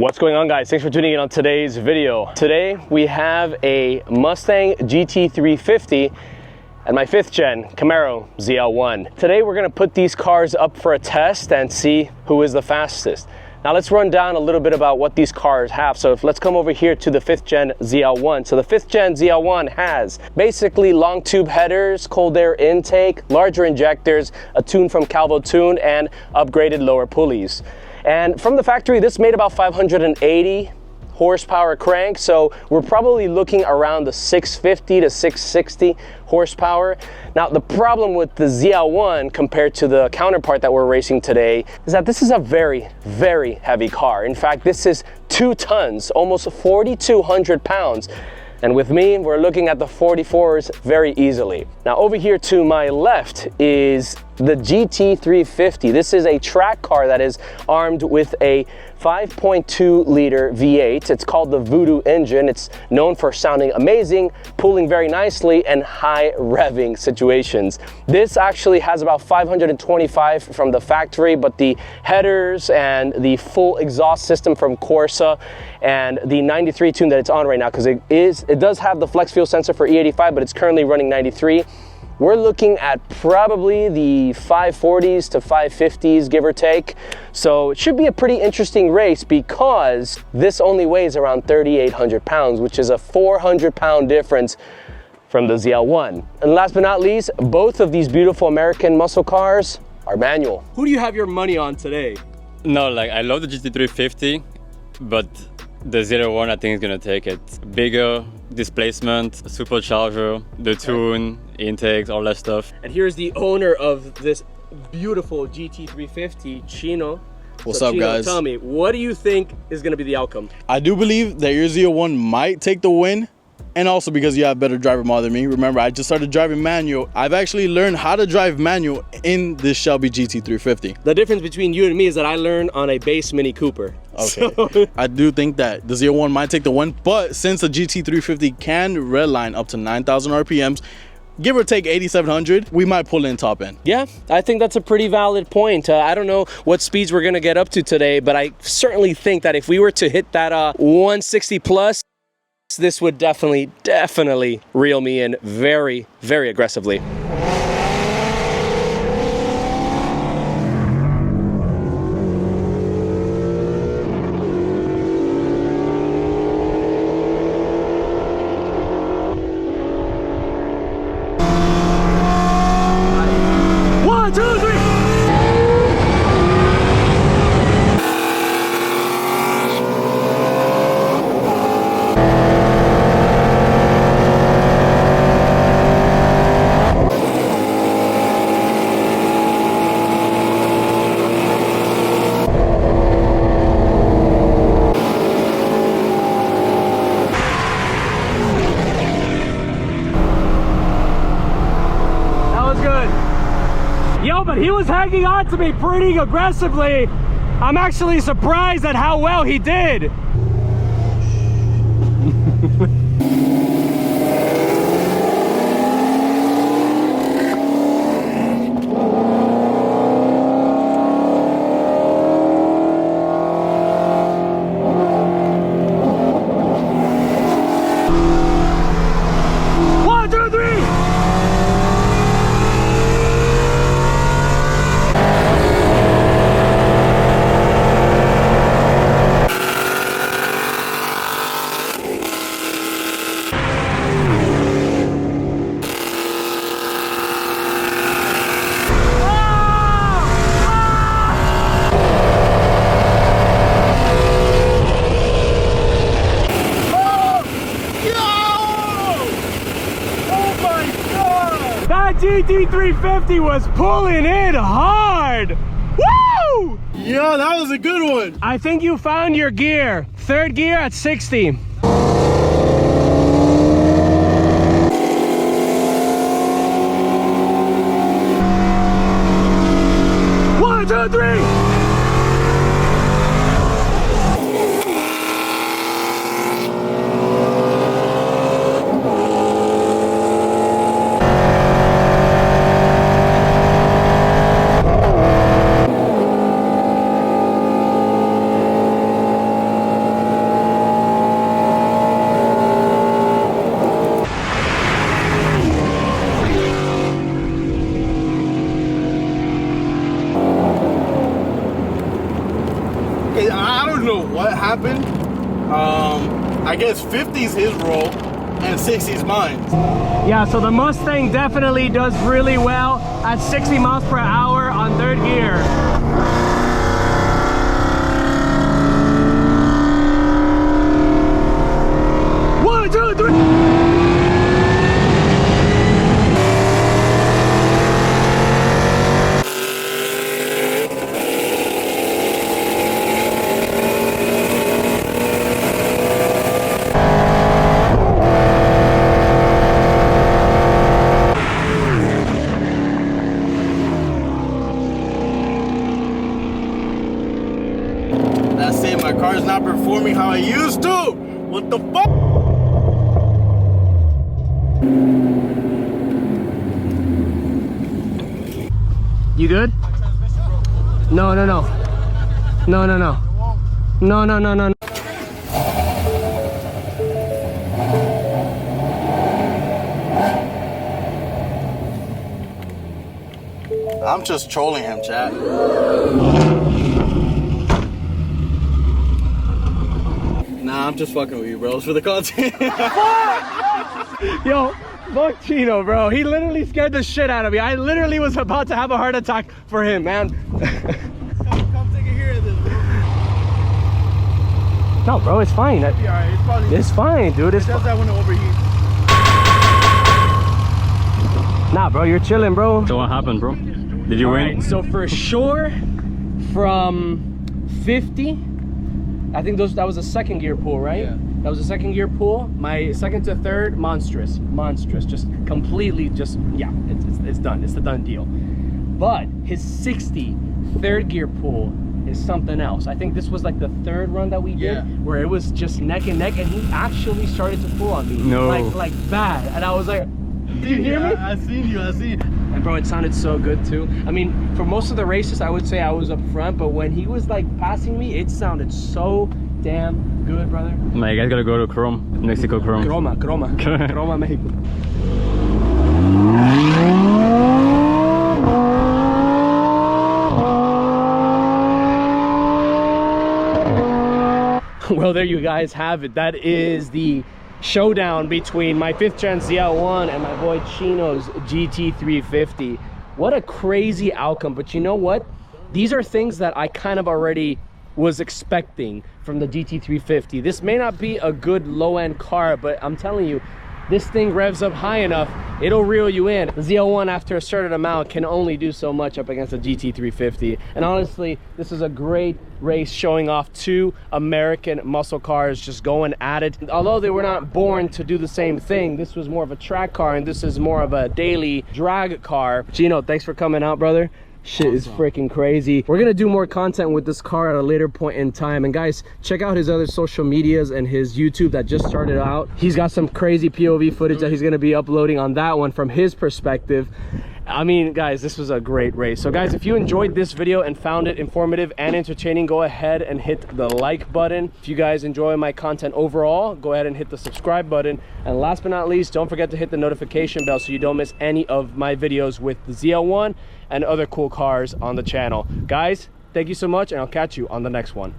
What's going on, guys? Thanks for tuning in on today's video. Today we have a Mustang GT350 and my 5th gen Camaro ZL1. Today we're going to put these cars up for a test and see who is the fastest. Now let's run down a little bit about what these cars have. So let's come over here to the 5th gen ZL1. So the 5th gen ZL1 has basically long tube headers, cold air intake, larger injectors, a tune from Calvo Tune, and upgraded lower pulleys. And from the factory, this made about 580 horsepower crank, so we're probably looking around the 650 to 660 horsepower. Now, the problem with the ZL1 compared to the counterpart that we're racing today is that this is a very, very heavy car. In fact, this is 2 tons, almost 4,200 pounds. And with me, we're looking at the 44s very easily. Now, over here to my left is the GT350. This is a track car that is armed with a 5.2 liter V8. It's called the Voodoo engine. It's known for sounding amazing, pulling very nicely, and high revving situations. This actually has about 525 from the factory, but the headers and the full exhaust system from Corsa and the 93 tune that it's on right now, because it does have the flex fuel sensor for E85, but it's currently running 93. We're looking at probably the 540s to 550s, give or take. So it should be a pretty interesting race because this only weighs around 3,800 pounds, which is a 400-pound difference from the ZL1. And last but not least, both of these beautiful American muscle cars are manual. Who do you have your money on today? No, like I love the GT350, but the ZL1 I think is gonna take it. Bigger, displacement, supercharger, the tune, intakes, all that stuff. And here's the owner of this beautiful GT350, Chino. What's up, Chino, guys? tell me, what do you think is gonna be the outcome? I do believe that your ZL1 might take the win, and also because you have better driver mod than me. Remember, I just started driving manual. I've actually learned how to drive manual in this Shelby GT350. The difference between you and me is that I learned on a base Mini Cooper. Okay. So I do think that the ZL1 might take the win, but since the GT350 can redline up to 9,000 RPMs, give or take 8,700, we might pull in top end. yeah, I think that's a pretty valid point. I don't know what speeds we're gonna get up to today, but I certainly think that if we were to hit that 160 plus, this would definitely reel me in very, very aggressively. But he was hanging on to me pretty aggressively. I'm actually surprised at how well he did. GT350 was pulling in hard. Woo! Yeah, that was a good one. I think you found your gear. 3rd gear at 60. 1, 2, 3. I guess 50's his roll and 60's mine. Yeah, so the Mustang definitely does really well at 60 miles per hour on third gear. One, two, three. That's it, my car's not performing how I used to. What the fuck? You good? No, no, no. No, no, no. No, no, no, no. I'm just trolling him, chat. Nah, I'm just fucking with you, bro. It's for the content. Yo, fuck Chino, bro. He literally scared the shit out of me. I literally was about to have a heart attack for him, man. Come take a hear of this, bro. No, bro, it's fine. It'll be alright. It's probably. It's fine, dude. It's It does that when it overheats. Nah, bro, you're chilling, bro. So what happened, bro? Did you win? Right, so for sure, from 50, I think that was a second gear pull, right? Yeah. That was a second gear pull. My second to third, monstrous, just completely, yeah, it's done. It's the done deal. But his 60 third gear pull is something else. I think this was like the third run that we did, Yeah. where it was just neck and neck, and he actually started to pull on me, No. like bad, and I was like, did you hear me? I seen you. And bro, it sounded so good too. I mean, for most of the races, I would say I was up front, but when he was like passing me, it sounded so damn good, brother. Man, you guys gotta go to Chrome, Mexico Chrome. Croma, Mexico. Well, there you guys have it. That is the showdown between my 5th gen ZL1 and my boy Chino's GT350. What a crazy outcome. But you know what? These are things that I kind of already was expecting from the GT350. This may not be a good low-end car, but I'm telling you, this thing revs up high enough, it'll reel you in. The ZL1, after a certain amount, can only do so much up against a GT350. And honestly, this is a great race showing off two American muscle cars just going at it. Although they were not born to do the same thing, this was more of a track car and this is more of a daily drag car. Gino, thanks for coming out, brother. Shit is freaking crazy. We're gonna do more content with this car at a later point in time. And guys, check out his other social medias and his YouTube that just started out. He's got some crazy POV footage that he's gonna be uploading on that one from his perspective. I mean, guys, this was a great race. So guys, if you enjoyed this video and found it informative and entertaining, go ahead and hit the like button. If you guys enjoy my content overall, go ahead and hit the subscribe button. And last but not least, don't forget to hit the notification bell so you don't miss any of my videos with the ZL1 and other cool cars on the channel. Guys, thank you so much, and I'll catch you on the next one.